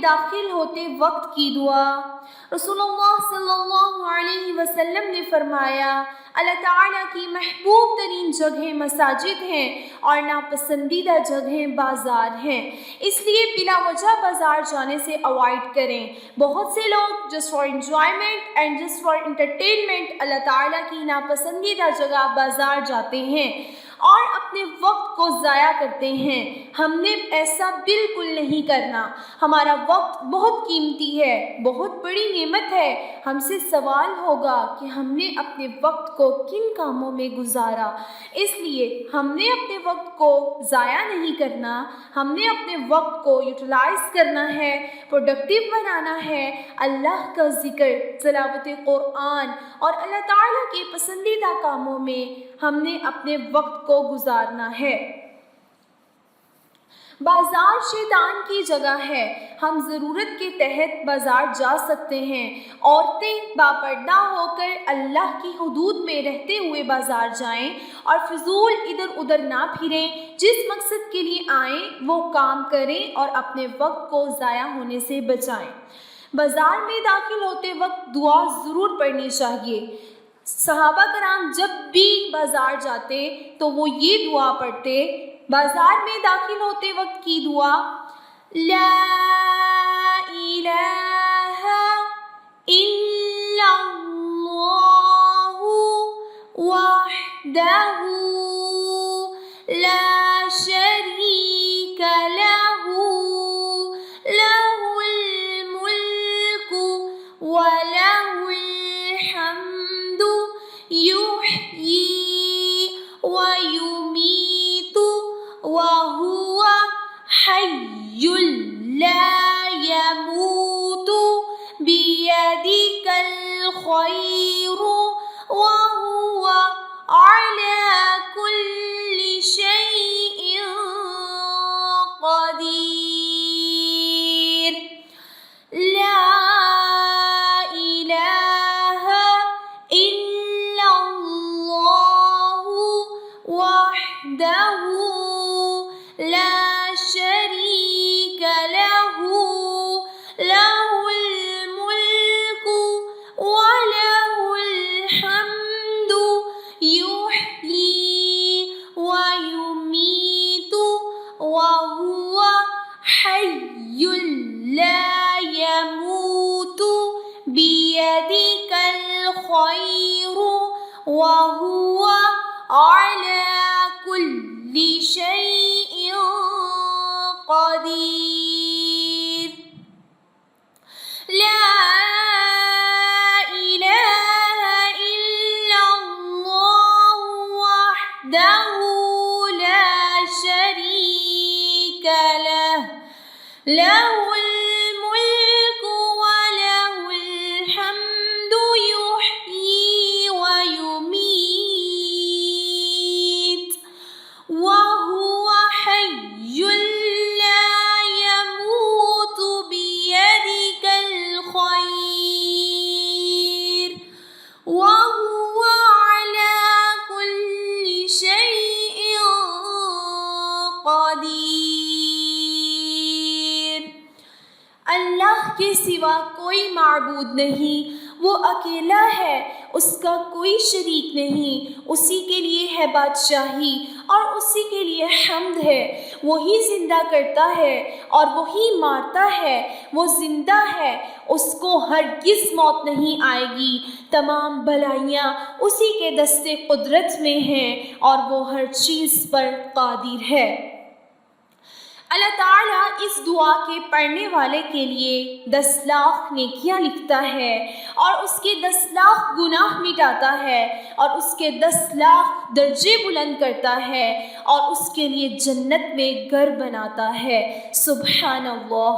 داخل ہوتے وقت کی دعا۔ رسول اللہ صلی اللہ علیہ وسلم نے فرمایا اللہ تعالیٰ کی محبوب ترین جگہیں مساجد ہیں اور ناپسندیدہ جگہیں بازار ہیں، اس لیے بلا وجہ بازار جانے سے اوائڈ کریں۔ بہت سے لوگ just for enjoyment and just for entertainment اللہ تعالیٰ کی ناپسندیدہ جگہ بازار جاتے ہیں اور اپنے وقت کو ضائع کرتے ہیں۔ ہم نے ایسا بالکل نہیں کرنا۔ ہمارا وقت بہت قیمتی ہے، بہت بڑی نعمت ہے۔ ہم سے سوال ہوگا کہ ہم نے اپنے وقت کو کن کاموں میں گزارا، اس لیے ہم نے اپنے وقت کو ضائع نہیں کرنا۔ ہم نے اپنے وقت کو یوٹیلائز کرنا ہے، پروڈکٹیو بنانا ہے۔ اللہ کا ذکر، تلاوت قرآن اور اللہ تعالیٰ کے پسندیدہ کاموں میں ہم نے اپنے وقت کو گزارنا ہے۔ بازار شیطان کی جگہ ہے۔ ہم ضرورت کے تحت بازار جا سکتے ہیں۔ عورتیں باپردہ ہو کر اللہ کی حدود میں رہتے ہوئے بازار جائیں اور فضول ادھر ادھر نہ پھریں۔ جس مقصد کے لیے آئیں وہ کام کریں اور اپنے وقت کو ضائع ہونے سے بچائیں۔ بازار میں داخل ہوتے وقت دعا ضرور پڑھنی چاہیے۔ صحابہ کرام جب بھی بازار جاتے تو وہ یہ دعا پڑھتے، بازار میں داخل ہوتے وقت کی دعا، لا الہ الا اللہ وحدہ لا شریک لہ لہ الملک ولہ الحمد یحیی ویمیت وہو حی لا یموت بیدک الخیر وہو علی کل شیء قدیر۔ لا الہ الا اللہ وحدہ لا شریک لہ لہ الملک ولہ الحمد یحیی ویمیت وہو حی لا یموت بیدک الخیر وہو علی کل شیء قدیر۔ لا الہ الا اللہ وحدہ لا شریک لہ لہ الملک ولہ الحمد یحیی ویمیت وہو حی لا یموت بیدک الخیر وہو علی کل شیء قدیر۔ اللہ کے سوا کوئی معبود نہیں، وہ اکیلا ہے، اس کا کوئی شریک نہیں، اسی کے لیے ہے بادشاہی اور اسی کے لیے حمد ہے۔ وہی زندہ کرتا ہے اور وہی مارتا ہے، وہ زندہ ہے، اس کو ہرگز موت نہیں آئے گی۔ تمام بھلائیاں اسی کے دست قدرت میں ہیں اور وہ ہر چیز پر قادر ہے۔ اللہ تعالیٰ اس دعا کے پڑھنے والے کے لیے 10 لاکھ نیکیاں لکھتا ہے اور اس کے 10 لاکھ گناہ مٹاتا ہے اور اس کے 10 لاکھ درجے بلند کرتا ہے اور اس کے لیے جنت میں گھر بناتا ہے۔ سبحان اللہ۔